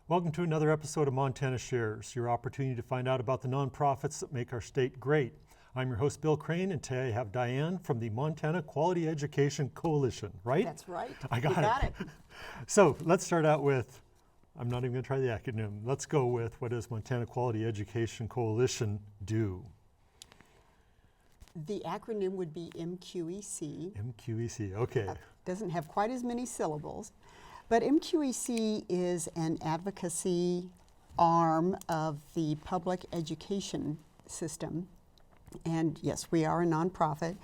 Welcome to another episode of Montana Shares, your opportunity to find out about the nonprofits that make our state great. I'm your host, Bill Crane, and today I have Dianne from the Montana Quality Education Coalition, right? That's right. I got You got it. it. So let's start out with, I'm not even going to try the acronym. Let's go with, what does Montana Quality Education Coalition do? The acronym would be MQEC. MQEC, okay. Doesn't have quite as many syllables, but MQEC is an advocacy arm of the public education system. And yes, we are a nonprofit.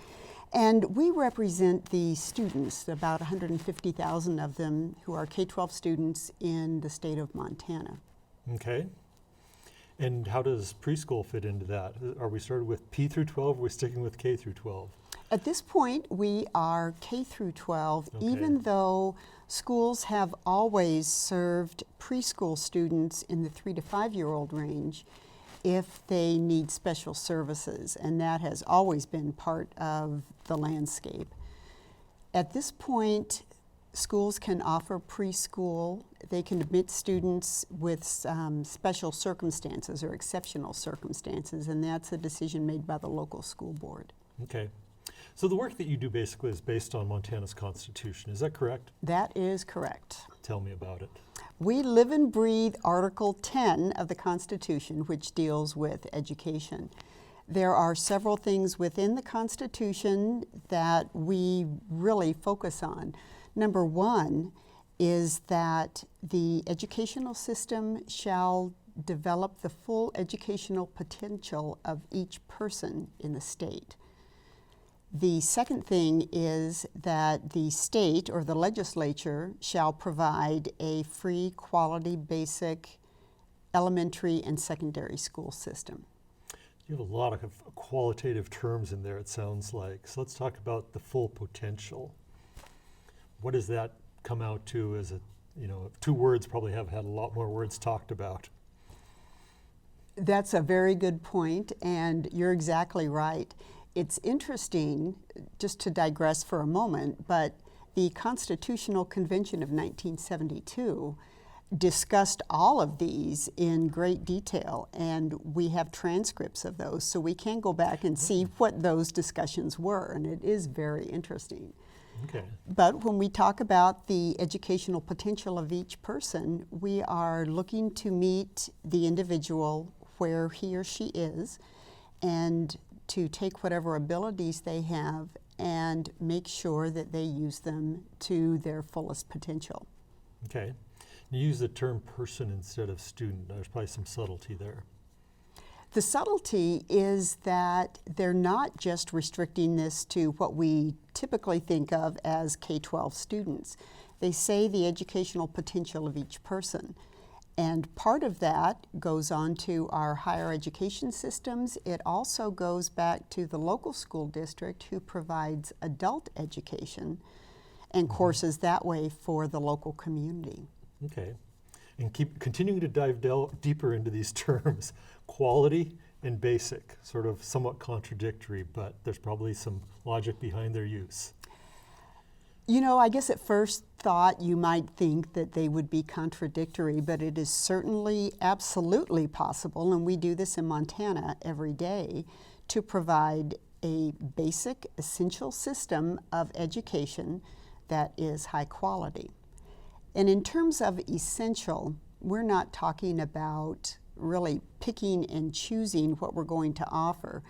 And we represent the students, about 150,000 of them, who are K-12 students in the state of Montana. Okay. And how does preschool fit into that? Are we started with P through 12, or are we sticking with K through 12? At this point, we are K through 12, Okay. even though schools have always served preschool students in the 3 to 5-year-old range if they need special services, and that has always been part of the landscape. At this point, schools can offer preschool. They can admit students with special circumstances or exceptional circumstances, and that's a decision made by the local school board. Okay. So the work that you do basically is based on Montana's Constitution, is that correct? That is correct. Tell me about it. We live and breathe Article 10 of the Constitution, which deals with education. There are several things within the Constitution that we really focus on. Number one is that the educational system shall develop the full educational potential of each person in the state. The second thing is that the state or the legislature shall provide a free, quality, basic elementary and secondary school system. You have a lot of qualitative terms in there, it sounds like. So let's talk about the full potential. What does that come out to as a, two words probably have had a lot more words talked about. That's a very good point, and you're exactly right. It's interesting, just to digress for a moment, but the Constitutional Convention of 1972 discussed all of these in great detail, and we have transcripts of those, so we can go back and see what those discussions were, and it is very interesting. Okay. But when we talk about the educational potential of each person, we are looking to meet the individual where he or she is, and to take whatever abilities they have and make sure that they use them to their fullest potential. Okay. You use the term person instead of student. There's probably some subtlety there. The subtlety is that they're not just restricting this to what we typically think of as K-12 students. They say the educational potential of each person. And part of that goes on to our higher education systems. It also goes back to the local school district who provides adult education and courses that way for the local community. Okay. And keep continuing to dive deeper into these terms. Quality and basic, sort of somewhat contradictory, but there's probably some logic behind their use. You know, I guess at first thought you might think that they would be contradictory, but it is certainly absolutely possible, and we do this in Montana every day, to provide a basic, essential system of education that is high quality. And in terms of essential, we're not talking about really picking and choosing what we're going to offer.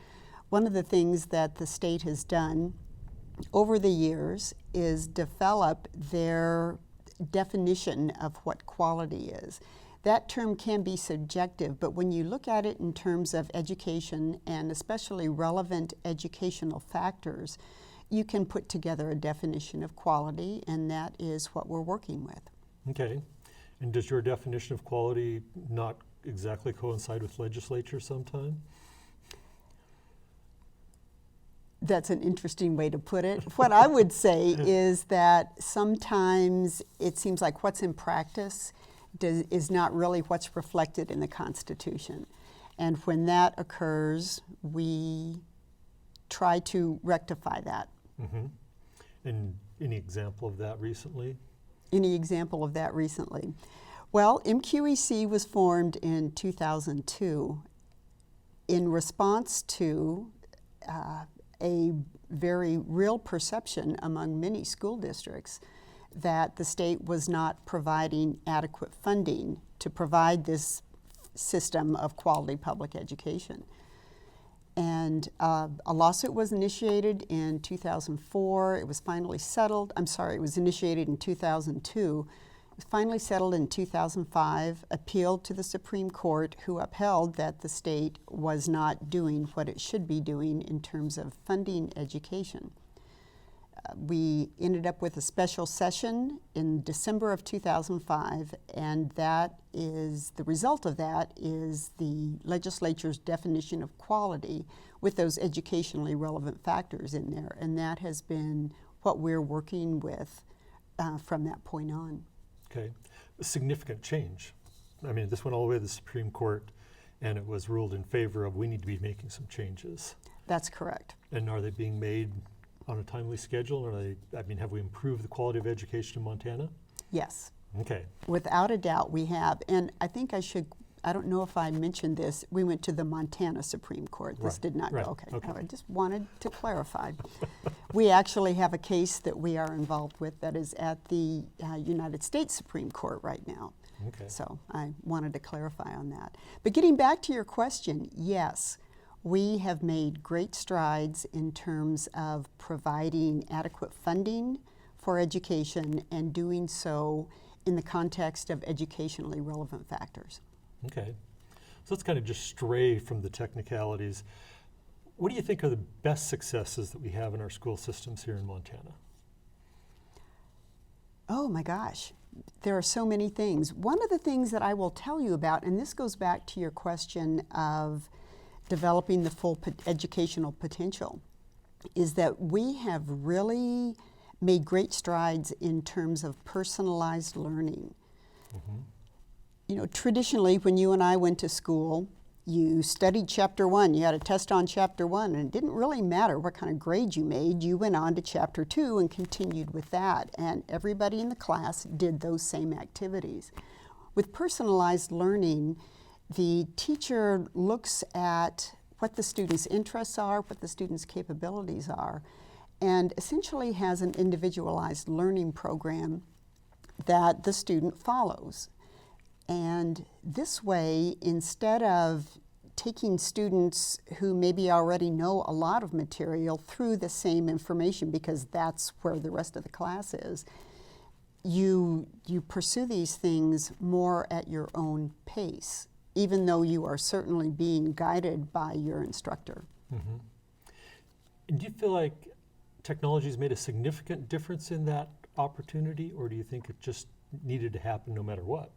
One of the things that the state has done over the years is develop their definition of what quality is. That term can be subjective, but when you look at it in terms of education and especially relevant educational factors, you can put together a definition of quality, and that is what we're working with. Okay. And does your definition of quality not exactly coincide with legislature sometime? That's an interesting way to put it. What I would say is that sometimes it seems like what's in practice is not really what's reflected in the Constitution. And when that occurs, we try to rectify that. Mm-hmm. And any example of that recently? Any example of that recently? Well, MQEC was formed in 2002 in response to a very real perception among many school districts that the state was not providing adequate funding to provide this system of quality public education. And a lawsuit was initiated in 2004. It was finally settled. I'm sorry, it was initiated in 2002. It was finally settled in 2005, appealed to the Supreme Court, who upheld that the state was not doing what it should be doing in terms of funding education. We ended up with a special session in December of 2005, and that is, the result of that is the legislature's definition of quality with those educationally relevant factors in there, and that has been what we're working with from that point on. Okay, a significant change. I mean, this went all the way to the Supreme Court, and it was ruled in favor of we need to be making some changes. That's correct. And are they being made on a timely schedule? Or have we improved the quality of education in Montana? Yes. Okay. Without a doubt, we have. And I think I don't know if I mentioned this, we went to the Montana Supreme Court. This did not go. Okay. I just wanted to clarify. We actually have a case that we are involved with that is at the United States Supreme Court right now. Okay. So I wanted to clarify on that. But getting back to your question, yes, we have made great strides in terms of providing adequate funding for education and doing so in the context of educationally relevant factors. Okay. So let's kind of just stray from the technicalities. What do you think are the best successes that we have in our school systems here in Montana? Oh my gosh, there are so many things. One of the things that I will tell you about, and this goes back to your question of developing the full educational potential, is that we have really made great strides in terms of personalized learning. Mm-hmm. You know, traditionally when you and I went to school, you studied chapter 1, you had a test on chapter 1, and it didn't really matter what kind of grade you made. You went on to chapter 2 and continued with that, and everybody in the class did those same activities. With personalized learning, the teacher looks at what the student's interests are, what the student's capabilities are, and essentially has an individualized learning program that the student follows. And this way, instead of taking students who maybe already know a lot of material through the same information, because that's where the rest of the class is, you pursue these things more at your own pace, even though you are certainly being guided by your instructor. Mm-hmm. And do you feel like technology has made a significant difference in that opportunity, or do you think it just needed to happen no matter what?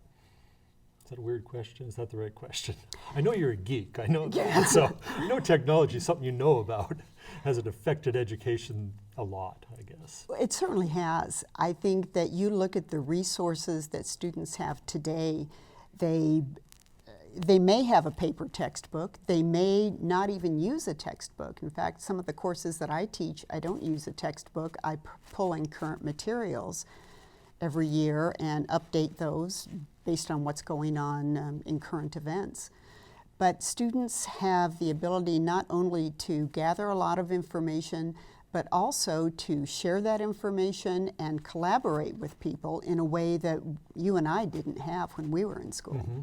Is that a weird question? Is that the right question? I know you're a geek. I know that. So you know technology is something you know about. Has it affected education a lot, I guess? It certainly has. I think that you look at the resources that students have today, they may have a paper textbook. They may not even use a textbook. In fact, some of the courses that I teach, I don't use a textbook. I pull in current materials every year and update those based on what's going on in current events. But students have the ability not only to gather a lot of information, but also to share that information and collaborate with people in a way that you and I didn't have when we were in school. Mm-hmm.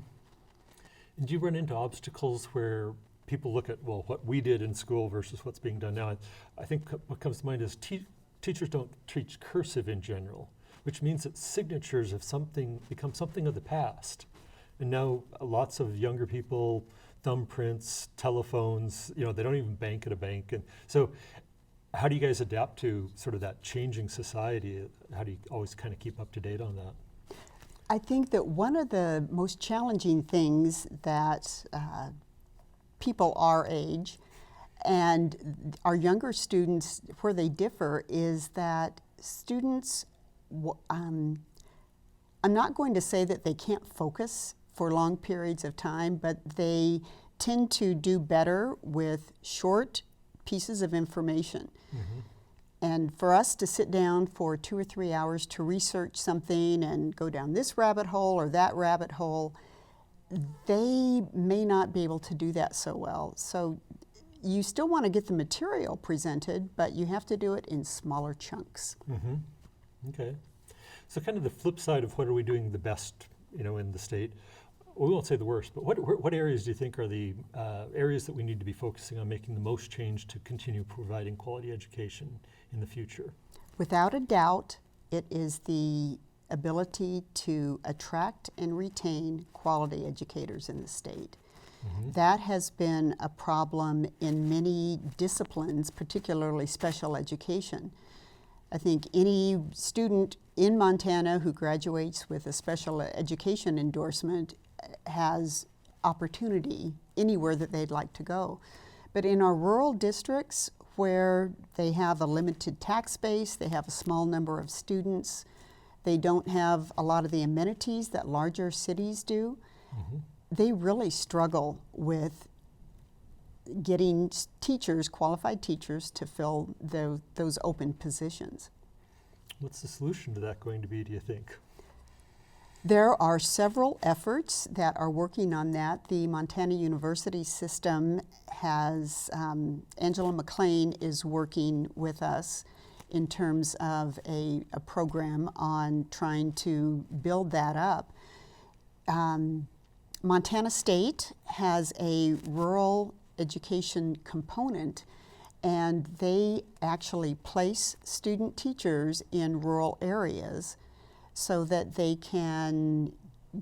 And do you run into obstacles where people look at, well, what we did in school versus what's being done now? I think what comes to mind is teachers don't teach cursive in general, which means that signatures have become something of the past. And now lots of younger people, thumbprints, telephones, they don't even bank at a bank. And so how do you guys adapt to sort of that changing society? How do you always kind of keep up to date on that? I think that one of the most challenging things that people our age And our younger students, where they differ is that students, I'm not going to say that they can't focus for long periods of time, but they tend to do better with short pieces of information. Mm-hmm. And for us to sit down for 2 or 3 hours to research something and go down this rabbit hole or that rabbit hole, they may not be able to do that so well. So you still want to get the material presented, but you have to do it in smaller chunks. Mm-hmm. Okay. So kind of the flip side of what are we doing the best, in the state. We won't say the worst, but what areas do you think are the areas that we need to be focusing on making the most change to continue providing quality education in the future? Without a doubt, it is the ability to attract and retain quality educators in the state. Mm-hmm. That has been a problem in many disciplines, particularly special education. I think any student in Montana who graduates with a special education endorsement has opportunity anywhere that they'd like to go. But in our rural districts where they have a limited tax base, they have a small number of students, they don't have a lot of the amenities that larger cities do, Mm-hmm. they really struggle with getting teachers, qualified teachers, to fill those open positions. What's the solution to that going to be, do you think? There are several efforts that are working on that. The Montana University system has, Angela McLean is working with us in terms of a program on trying to build that up. Montana State has a rural education component, and they actually place student teachers in rural areas so that they can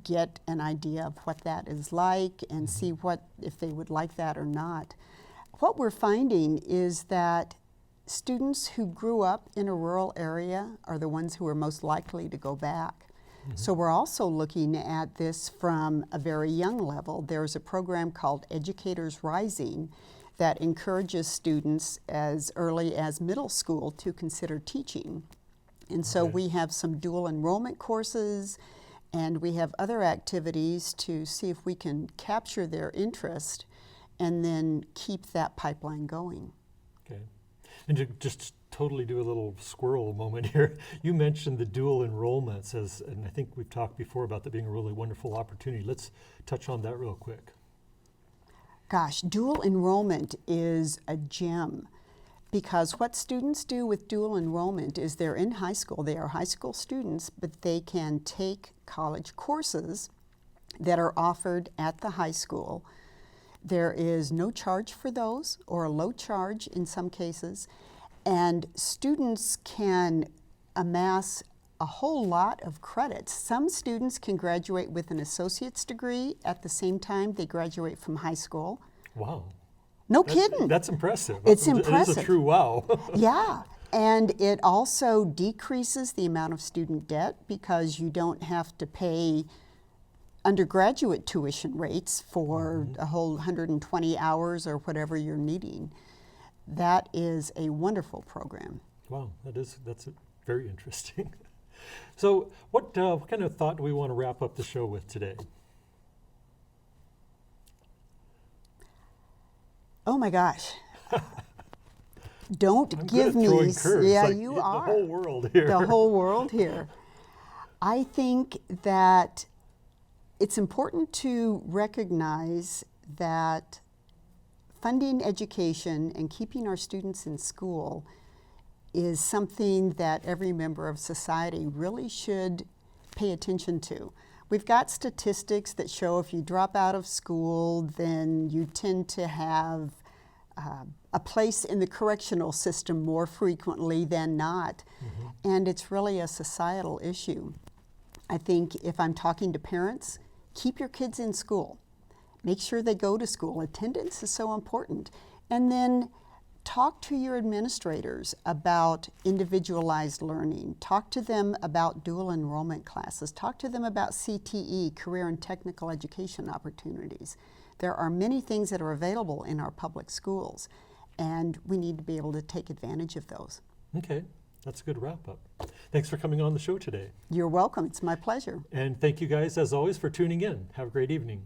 get an idea of what that is like and see if they would like that or not. What we're finding is that students who grew up in a rural area are the ones who are most likely to go back. Mm-hmm. So we're also looking at this from a very young level. There's a program called Educators Rising that encourages students as early as middle school to consider teaching. And so we have some dual enrollment courses, and we have other activities to see if we can capture their interest and then keep that pipeline going. Okay. And to just totally do a little squirrel moment here, you mentioned the dual enrollments and I think we've talked before about that being a really wonderful opportunity. Let's touch on that real quick. Gosh, dual enrollment is a gem, because what students do with dual enrollment is they're in high school, they are high school students, but they can take college courses that are offered at the high school. There is no charge for those, or a low charge in some cases, and students can amass a whole lot of credits. Some students can graduate with an associate's degree at the same time they graduate from high school. Wow. No kidding. That's impressive. It's It impressive. is a true wow. Yeah, and it also decreases the amount of student debt because you don't have to pay undergraduate tuition rates for a whole 120 hours or whatever you're needing. That is a wonderful program. Wow, that's very interesting. So what kind of thought do we want to wrap up the show with today? Oh my gosh. Don't I'm give good at throwing me, curves. yeah, Like, you the are. whole world here. The whole world here. I think that it's important to recognize that funding education and keeping our students in school is something that every member of society really should pay attention to. We've got statistics that show if you drop out of school, then you tend to have a place in the correctional system more frequently than not. Mm-hmm. And it's really a societal issue. I think if I'm talking to parents, keep your kids in school. Make sure they go to school. Attendance is so important. And then talk to your administrators about individualized learning. Talk to them about dual enrollment classes. Talk to them about CTE, career and technical education opportunities. There are many things that are available in our public schools. and we need to be able to take advantage of those. Okay, that's a good wrap up. Thanks for coming on the show today. You're welcome. It's my pleasure. And thank you guys, as always, for tuning in. Have a great evening.